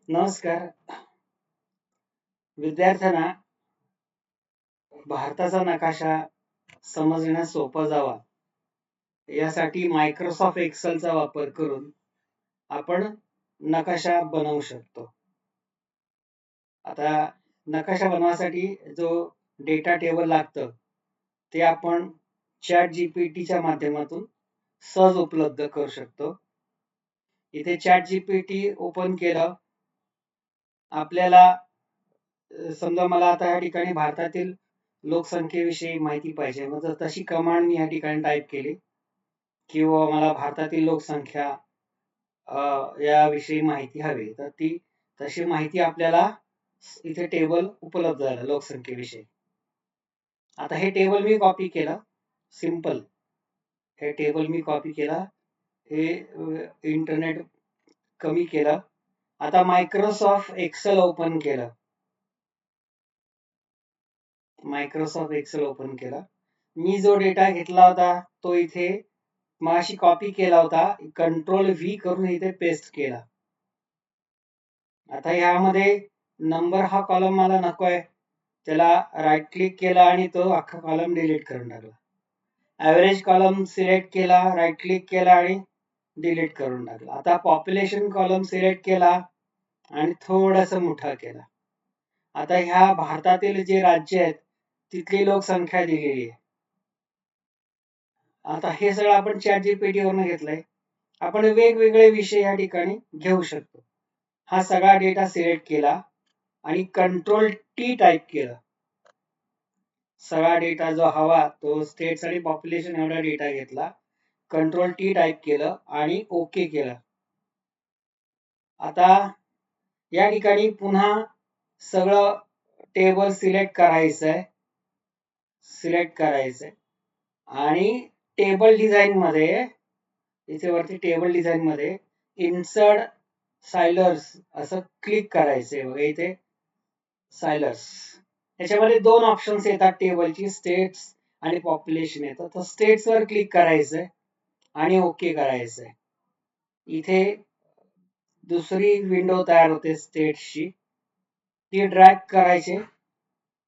नमस्कार. विद्यार्थ्यांना भारताचा नकाशा समजण्यास सोपा जावा यासाठी मायक्रोसॉफ्ट एक्सेलचा वापर करून आपण नकाशा बनवू शकतो. आता नकाशा बनवण्यासाठी जो डेटा टेबल लागतं ते आपण चॅट जीपीटीच्या माध्यमातून सहज उपलब्ध करू शकतो. इथे चॅट जीपीटी ओपन केलं, आपल्याला समजा मला आता या ठिकाणी भारतातील लोकसंख्येविषयी माहिती पाहिजे, मग तशी कमांड मी या ठिकाणी टाईप केली किंवा मला भारतातील लोकसंख्या याविषयी माहिती हवी, तर ती तशी माहिती आपल्याला इथे टेबल उपलब्ध झालं लोकसंख्येविषयी. आता हे टेबल मी कॉपी केलं, सिंपल हे टेबल मी कॉपी केला, हे इंटरनेट कमी केलं. आता मायक्रोसॉफ्ट एक्सेल ओपन केलं, मायक्रोसॉफ्ट एक्सेल ओपन केला. मी जो डेटा घेतला होता तो इथे माशी कॉपी केला होता, कंट्रोल व्ही करून इथे पेस्ट केला. आता यामध्ये नंबर हा कॉलम मला नको आहे, त्याला राईट क्लिक केला आणि तो अख्खा कॉलम डिलीट करून टाकला. ॲव्हरेज कॉलम सिलेक्ट केला, राईट क्लिक केला आणि डिलीट करून टाकला. आता पॉप्युलेशन कॉलम सिलेक्ट केला आणि थोडासा मोठा केला. आता ह्या भारतातील जे राज्य आहेत तिथली लोकसंख्या दिलेली आहे. आता हे सगळं आपण चॅट जीपीटी वरून घेतलंय. आपण वेगवेगळे विषय या ठिकाणी घेऊ शकतो. हा सगळा डेटा सिलेक्ट केला आणि कंट्रोल टी टाईप केलं. सगळा डेटा जो हवा तो स्टेट्स आणि पॉप्युलेशन एवढा डेटा घेतला, कंट्रोल टी टाईप केलं आणि ओके केलं. आता या ठिकाणी पुन्हा सगळं टेबल सिलेक्ट करायचंय आणि टेबल डिझाइन मध्ये इथे वरती टेबल डिझाइन मध्ये इन्सर्ट सायलर्स असं क्लिक करायचंय. बघा इथे सायलर्स, याच्यामध्ये दोन ऑप्शन्स येतात टेबलची, स्टेट्स आणि पॉप्युलेशन येतं. तर स्टेट्स वर क्लिक करायचंय आणि ओके करायचंय. इथे दुसरी विंडो तयार होते स्टेट्सची, ती ड्रॅग करायचे,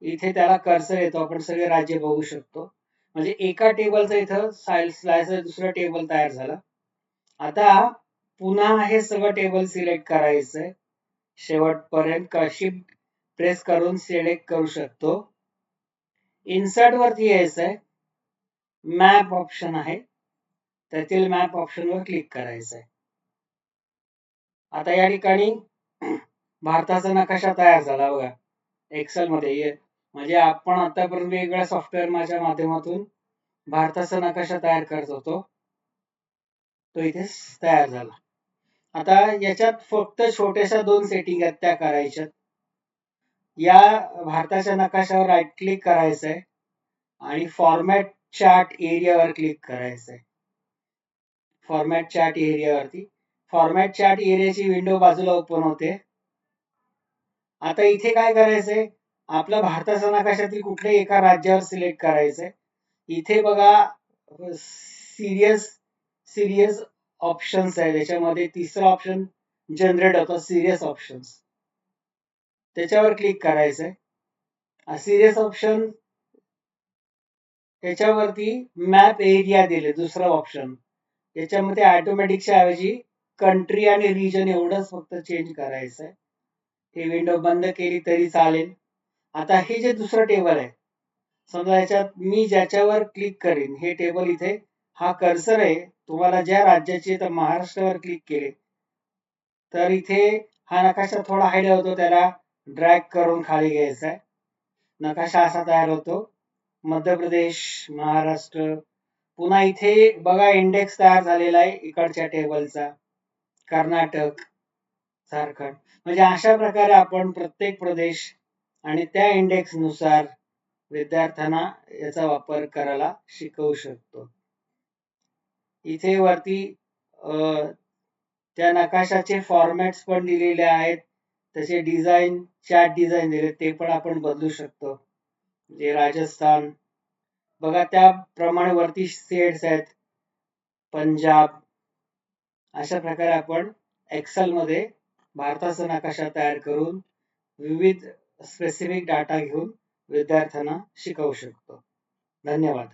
इथे त्याला कर्सर येतो, आपण सगळे राज्य बघू शकतो. म्हणजे एका टेबलचं इथं स्लायसर दुसरं टेबल तयार झालं. आता पुन्हा हे सगळं टेबल सिलेक्ट करायचंय शेवटपर्यंत, शिफ्ट प्रेस करून सिलेक्ट करू शकतो. इन्सर्ट वरती यायचंय, मॅप ऑप्शन आहे, त्यातील मॅप ऑप्शन वर क्लिक करायचंय. आता या ठिकाणी भारताचा नकाशा तयार झाला बघा एक्सेल मध्ये. म्हणजे आपण आतापर्यंत वेगवेगळ्या सॉफ्टवेअरच्या माध्यमातून भारताचा नकाशा तयार करत होतो, तो इथे तयार झाला. आता याच्यात फक्त छोट्याशा दोन सेटिंग आहेत त्या करायच्या. या भारताच्या नकाशावर राईट क्लिक करायचंय आणि फॉर्मॅट चार्ट एरियावर क्लिक करायचंय. फॉर्मॅट चार्ट एरियावरती, फॉर्मॅट चार्ट एरियाची विंडो बाजूला ओपन होते. आता इथे काय करायचंय, आपला भारताचा नकाशातील कुठल्याही एका राज्यावर सिलेक्ट करायचंय. इथे बघा सिरियस ऑप्शन्स आहे, त्याच्यामध्ये तिसरा ऑप्शन जनरेट होतो, सिरियस ऑप्शन्स, त्याच्यावर क्लिक करायचंय. सिरियस ऑप्शन त्याच्यावरती मॅप एरिया दिले, दुसरा ऑप्शन, याच्यामध्ये ऑटोमॅटिकच्या ऐवजी कंट्री आणि रिजन एवढंच फक्त चेंज करायचंय. ही विंडो बंद केली तरी चालेल. आता हे जे दुसरं टेबल आहे, समजा याच्यात मी ज्याच्यावर क्लिक करीन हे टेबल, इथे हा कर्सर आहे, तुम्हाला ज्या राज्याचे, तर महाराष्ट्रावर क्लिक केले तर इथे हा नकाशा थोडा हाईड होतो, त्याला ड्रॅग करून खाली घ्यायचा आहे. नकाशा असा तयार होतो, मध्य प्रदेश, महाराष्ट्र. पुन्हा इथे बघा इंडेक्स तयार झालेला आहे इकडच्या टेबलचा, कर्नाटक, झारखंड. म्हणजे अशा प्रकारे आपण प्रत्येक प्रदेश आणि त्या इंडेक्स नुसार विद्यार्थ्यांना याचा वापर करायला शिकवू शकतो. इथे वरती त्या नकाशाचे फॉर्मॅट्स पण दिलेले आहेत, तसे डिझाईन, चॅट डिझाईन दिले, ते पण आपण बदलू शकतो. जे राजस्थान बघा, त्याप्रमाणे वरती स्टेट्स आहेत, पंजाब. अशा प्रकारे आपण एक्सेल मध्ये भारताचा नकाशा तयार करून विविध स्पेसिफिक डाटा घेऊन विद्यार्थ्यांना शिकवू शकतो. धन्यवाद.